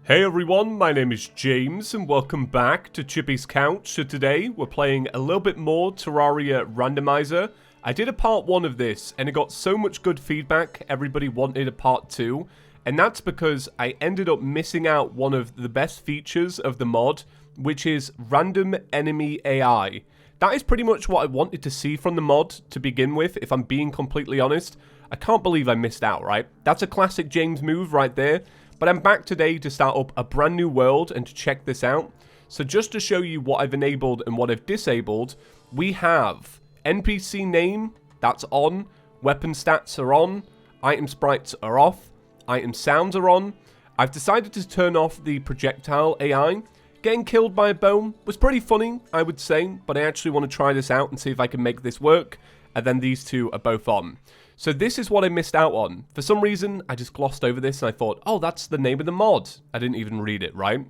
Hey everyone, my name is James and welcome back to ChippysCouch. So today we're playing a little bit more Terraria randomizer. I did a part 1 of this and it got so much good feedback, everybody wanted a part 2. And that's because I ended up missing out one of the best features of the mod, which is random enemy AI. That is pretty much what I wanted to see from the mod to begin with, if I'm being completely honest. I can't believe I missed out, right? That's a classic James move right there. But I'm back today to start up a brand new world and to check this out. So just to show you what I've enabled and what I've disabled, we have NPC name, that's on, weapon stats are on, item sprites are off, item sounds are on. I've decided to turn off the projectile AI. Getting killed by a bow was pretty funny, I would say, but I actually want to try this out and see if I can make this work. And then these two are both on. So this is what I missed out on. For some reason, I just glossed over this and I thought, oh, that's the name of the mod. I didn't even read it, right?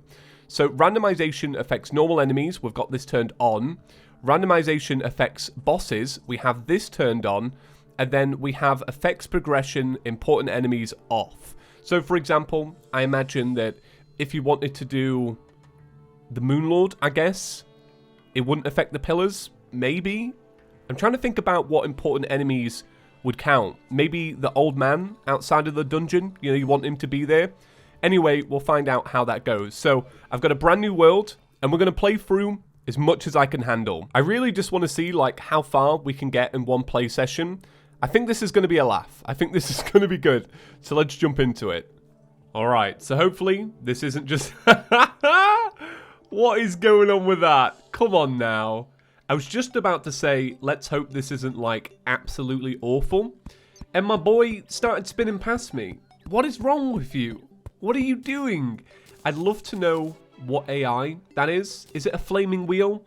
So randomization affects normal enemies. We've got this turned on. Randomization affects bosses. We have this turned on. And then we have affects progression, important enemies off. So for example, I imagine that if you wanted to do the Moonlord, I guess, it wouldn't affect the pillars. Maybe. I'm trying to think about what important enemies would count. Maybe the old man outside of the dungeon, you know, you want him to be there. Anyway, we'll find out how that goes. So I've got a brand new world and we're going to play through as much as I can handle. I really just want to see like how far we can get in one play session. I think this is going to be a laugh. I think this is going to be good. So let's jump into it. All right. So hopefully this isn't just... What is going on with that? Come on now. I was just about to say, let's hope this isn't, like, absolutely awful. And my boy started spinning past me. What is wrong with you? What are you doing? I'd love to know what AI that is. Is it a flaming wheel?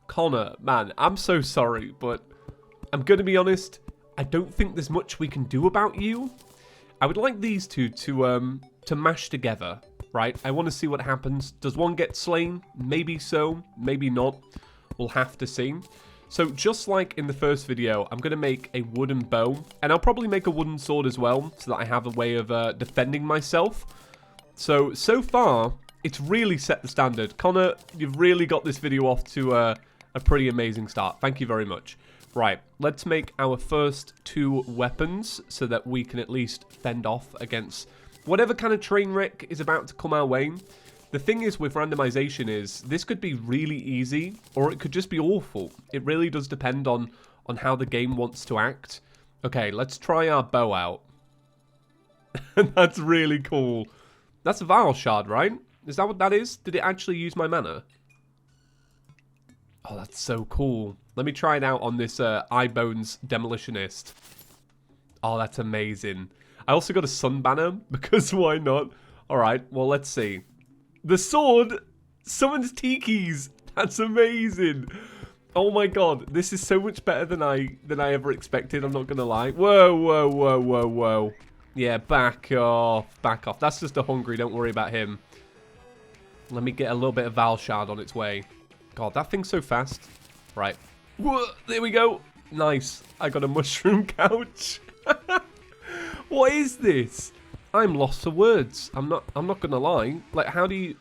Connor, man, I'm so sorry, but I'm going to be honest. I don't think there's much we can do about you. I would like these two to mash together, right? I want to see what happens. Does one get slain? Maybe so, maybe not. We'll have to see. So just like in the first video, I'm going to make a wooden bow. And I'll probably make a wooden sword as well, so that I have a way of defending myself. So far, it's really set the standard. Connor, you've really got this video off to a pretty amazing start. Thank you very much. Right, let's make our first 2 weapons so that we can at least fend off against whatever kind of train wreck is about to come our way. The thing is with randomization is this could be really easy or it could just be awful. It really does depend on how the game wants to act. Okay, let's try our bow out. That's really cool. That's a Vial Shard, right? Is that what that is? Did it actually use my mana? Oh, that's so cool. Let me try it out on this Eyebones Demolitionist. Oh, that's amazing. I also got a Sun Banner because why not? Alright, well, let's see. The sword summons tikis. That's amazing. Oh my god, this is so much better than I ever expected. I'm not gonna lie. Whoa, whoa, whoa, whoa, whoa. Yeah, back off, back off. That's just a hungry. Don't worry about him. Let me get a little bit of Val Shard on its way. God, that thing's so fast. Right. Whoa, there we go. Nice. I got a mushroom couch. What is this? I'm lost for words. I'm not gonna lie. Like, how do you...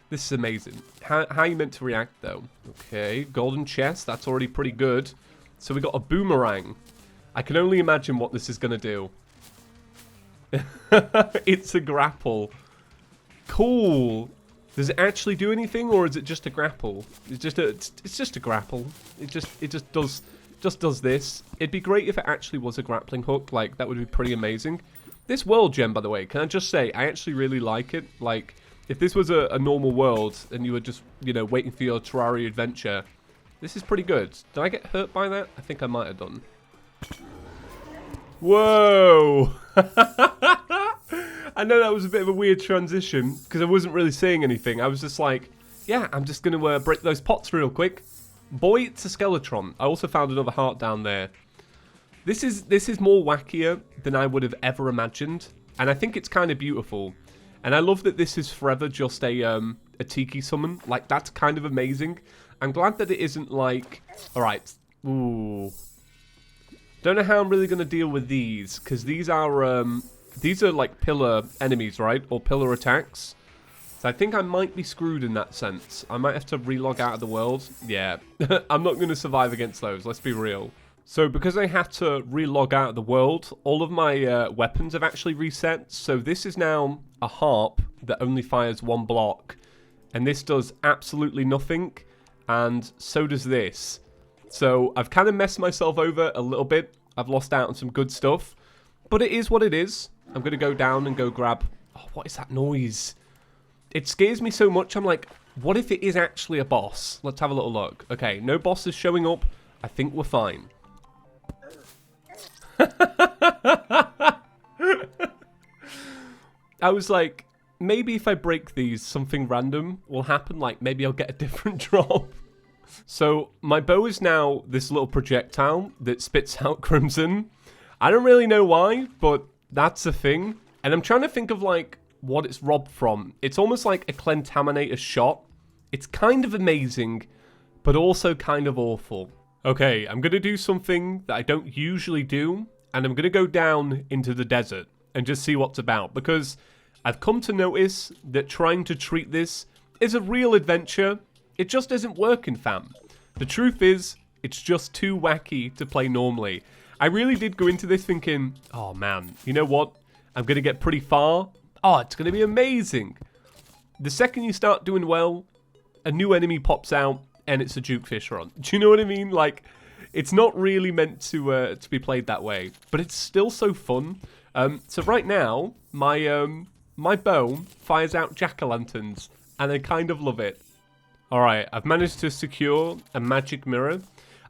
This is amazing. How are you meant to react, though? Okay, golden chest. That's already pretty good. So we got a boomerang. I can only imagine what this is gonna do. It's a grapple. Cool. Does it actually do anything, or is it just a grapple? It's just a grapple. It just does this. It'd be great if it actually was a grappling hook. Like, that would be pretty amazing. This world gem, by the way, can I just say, I actually really like it. Like, if this was a normal world and you were just, you know, waiting for your Terraria adventure, this is pretty good. Did I get hurt by that? I think I might have done. Whoa! I know that was a bit of a weird transition because I wasn't really saying anything. I was just like, yeah, I'm just going to break those pots real quick. Boy, it's a Skeletron. I also found another heart down there. This is more wackier than I would have ever imagined, and I think it's kind of beautiful. And I love that this is forever just a tiki summon. Like, that's kind of amazing. I'm glad that it isn't like... Alright. Ooh. Don't know how I'm really going to deal with these, because these are like pillar enemies, right? Or pillar attacks. So I think I might be screwed in that sense. I might have to relog out of the world. Yeah, I'm not going to survive against those, let's be real. So because I have to relog out of the world, all of my weapons have actually reset. So this is now a harp that only fires one block. And this does absolutely nothing. And so does this. So I've kind of messed myself over a little bit. I've lost out on some good stuff. But it is what it is. I'm going to go down and go grab... Oh, what is that noise? It scares me so much. I'm like, what if it is actually a boss? Let's have a little look. Okay, no bosses showing up. I think we're fine. I was like, maybe if I break these, something random will happen. Like, maybe I'll get a different drop. So, my bow is now this little projectile that spits out crimson. I don't really know why, but that's a thing. And I'm trying to think of, like, what it's robbed from. It's almost like a Clentaminator shot. It's kind of amazing, but also kind of awful. Okay, I'm going to do something that I don't usually do, and I'm going to go down into the desert and just see what's about, because I've come to notice that trying to treat this is a real adventure. It just isn't working, fam. The truth is, it's just too wacky to play normally. I really did go into this thinking, oh man, you know what? I'm going to get pretty far. Oh, it's going to be amazing. The second you start doing well, a new enemy pops out and it's a Jukefish run. Do you know what I mean? Like, it's not really meant to be played that way, but it's still so fun. So right now, my bow fires out jack-o'-lanterns, and I kind of love it. Alright, I've managed to secure a magic mirror.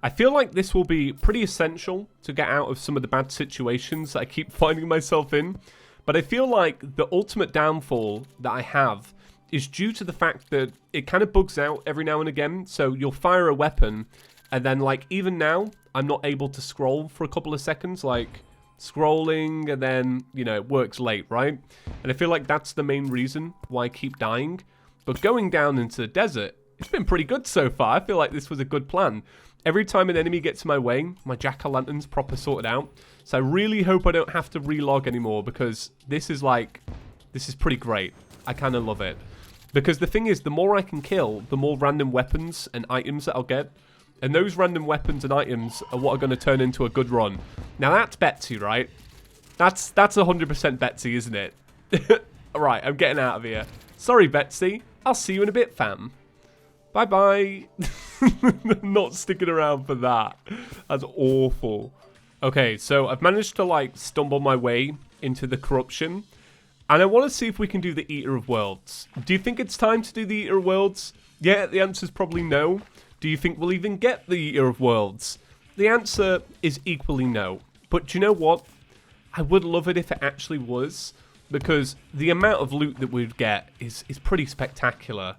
I feel like this will be pretty essential to get out of some of the bad situations that I keep finding myself in. But I feel like the ultimate downfall that I have is due to the fact that it kind of bugs out every now and again. So you'll fire a weapon, and then, like, even now, I'm not able to scroll for a couple of seconds. Like, scrolling, and then, you know, it works late, right? And I feel like that's the main reason why I keep dying. But going down into the desert, it's been pretty good so far. I feel like this was a good plan. Every time an enemy gets in my way, my jack-o'-lantern's proper sorted out. So I really hope I don't have to relog anymore, because this is pretty great. I kind of love it. Because the thing is, the more I can kill, the more random weapons and items that I'll get. And those random weapons and items are what are going to turn into a good run. Now that's Betsy, right? That's 100% Betsy, isn't it? Alright, I'm getting out of here. Sorry, Betsy. I'll see you in a bit, fam. Bye-bye. Not sticking around for that. That's awful. Okay, so I've managed to, like, stumble my way into the corruption. And I want to see if we can do the Eater of Worlds. Do you think it's time to do the Eater of Worlds? Yeah, the answer's probably no. Do you think we'll even get the Eater of Worlds? The answer is equally no. But do you know what? I would love it if it actually was. Because the amount of loot that we'd get is pretty spectacular.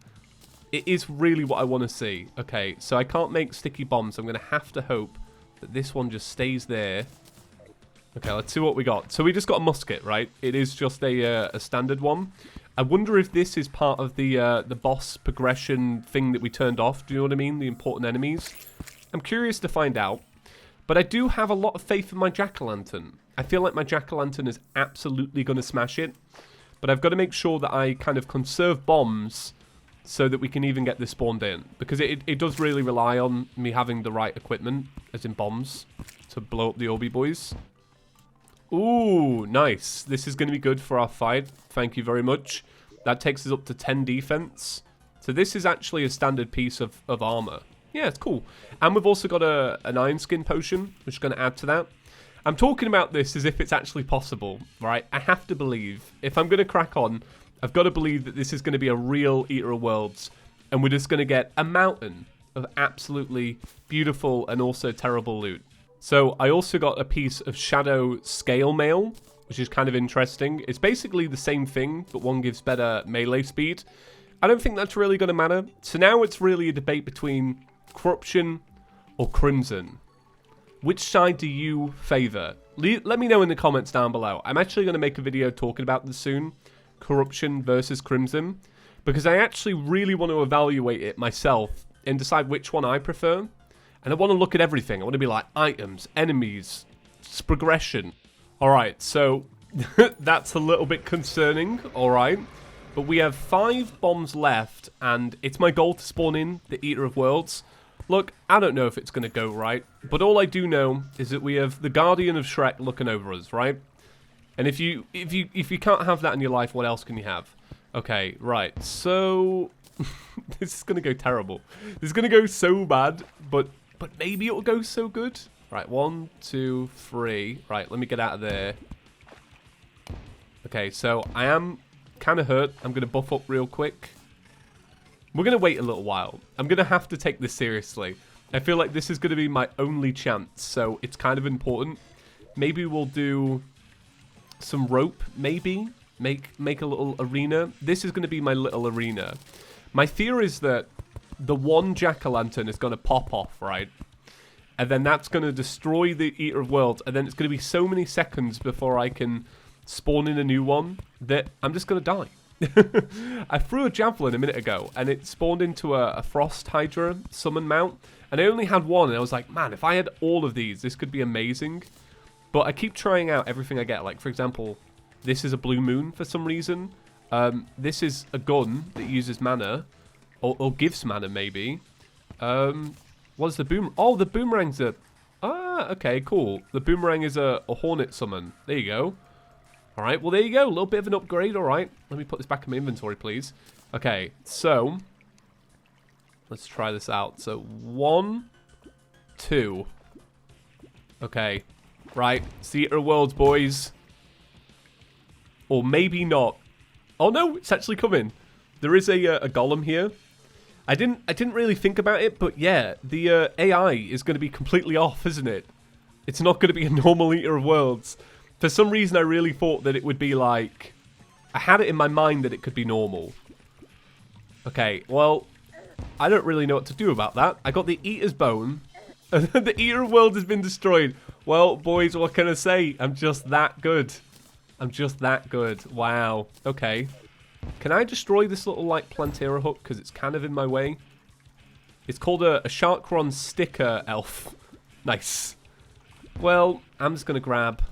It is really what I want to see. Okay, so I can't make sticky bombs. I'm going to have to hope that this one just stays there. Okay, let's see what we got. So we just got a musket, right? It is just a standard one. I wonder if this is part of the boss progression thing that we turned off. Do you know what I mean? The important enemies. I'm curious to find out. But I do have a lot of faith in my jack-o'-lantern. I feel like my jack-o'-lantern is absolutely going to smash it. But I've got to make sure that I kind of conserve bombs so that we can even get this spawned in. Because it does really rely on me having the right equipment, as in bombs, to blow up the Orby boys. Ooh, nice. This is going to be good for our fight. Thank you very much. That takes us up to 10 defense. So this is actually a standard piece of armor. Yeah, it's cool. And we've also got an iron skin potion, which is going to add to that. I'm talking about this as if it's actually possible, right? I have to believe. If I'm going to crack on, I've got to believe that this is going to be a real Eater of Worlds. And we're just going to get a mountain of absolutely beautiful and also terrible loot. So I also got a piece of Shadow Scale Mail, which is kind of interesting. It's basically the same thing, but one gives better melee speed. I don't think that's really going to matter. So now it's really a debate between Corruption or Crimson. Which side do you favour? Let me know in the comments down below. I'm actually going to make a video talking about this soon. Corruption versus Crimson. Because I actually really want to evaluate it myself and decide which one I prefer. And I want to look at everything. I want to be like items, enemies, progression. Alright, so that's a little bit concerning. Alright. But we have 5 bombs left, and it's my goal to spawn in the Eater of Worlds. Look, I don't know if it's going to go right, but all I do know is that we have the Guardian of Shrek looking over us, right? And if you can't have that in your life, what else can you have? Okay, right. So this is going to go terrible. This is going to go so bad, but maybe it'll go so good. Right, 1, 2, 3. Right, let me get out of there. Okay, so I am kind of hurt. I'm going to buff up real quick. We're going to wait a little while. I'm going to have to take this seriously. I feel like this is going to be my only chance, so it's kind of important. Maybe we'll do some rope, maybe. Make a little arena. This is going to be my little arena. My fear is that the one jack-o'-lantern is going to pop off, right? And then that's going to destroy the Eater of Worlds, and then it's going to be so many seconds before I can spawn in a new one that I'm just going to die. I threw a javelin a minute ago, and it spawned into a Frost Hydra summon mount, and I only had one, and I was like, man, if I had all of these, this could be amazing. But I keep trying out everything I get. Like, for example, this is a blue moon for some reason. This is a gun that uses mana, or gives mana, maybe. What's the boom? Oh, the boomerang's a... Ah, okay, cool. The boomerang is a hornet summon. There you go. Alright, well, there you go. A little bit of an upgrade, alright. Let me put this back in my inventory, please. Okay, so... let's try this out. So, 1, 2. Okay. Right. Eater of Worlds, boys. Or maybe not. Oh, no. It's actually coming. There is a golem here. I didn't really think about it, but yeah. The AI is going to be completely off, isn't it? It's not going to be a normal Eater of Worlds. For some reason, I really thought that it would be like... I had it in my mind that it could be normal. Okay, well... I don't really know what to do about that. I got the Eater's Bone. The Eater of Worlds has been destroyed. Well, boys, what can I say? I'm just that good. I'm just that good. Wow. Okay. Can I destroy this little, like, Plantera hook? Because it's kind of in my way. It's called a Sharkron Sticker Elf. Nice. Well, I'm just going to grab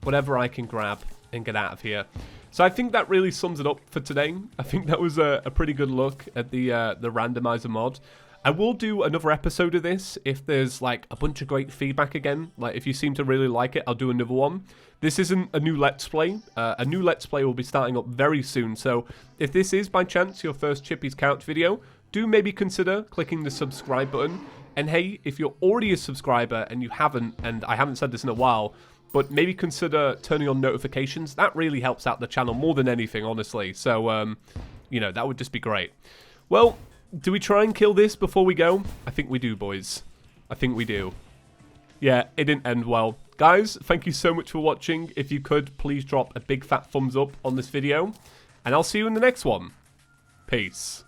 whatever I can grab and get out of here. So I think that really sums it up for today. I think that was a pretty good look at the randomizer mod. I will do another episode of this if there's like a bunch of great feedback again. Like if you seem to really like it, I'll do another one. This isn't a new Let's Play. A new Let's Play will be starting up very soon. So if this is by chance your first ChippysCouch video, do maybe consider clicking the subscribe button. And hey, if you're already a subscriber and you haven't, and I haven't said this in a while, but maybe consider turning on notifications. That really helps out the channel more than anything, honestly. So, you know, that would just be great. Well, do we try and kill this before we go? I think we do, boys. I think we do. Yeah, it didn't end well. Guys, thank you so much for watching. If you could, please drop a big fat thumbs up on this video. And I'll see you in the next one. Peace.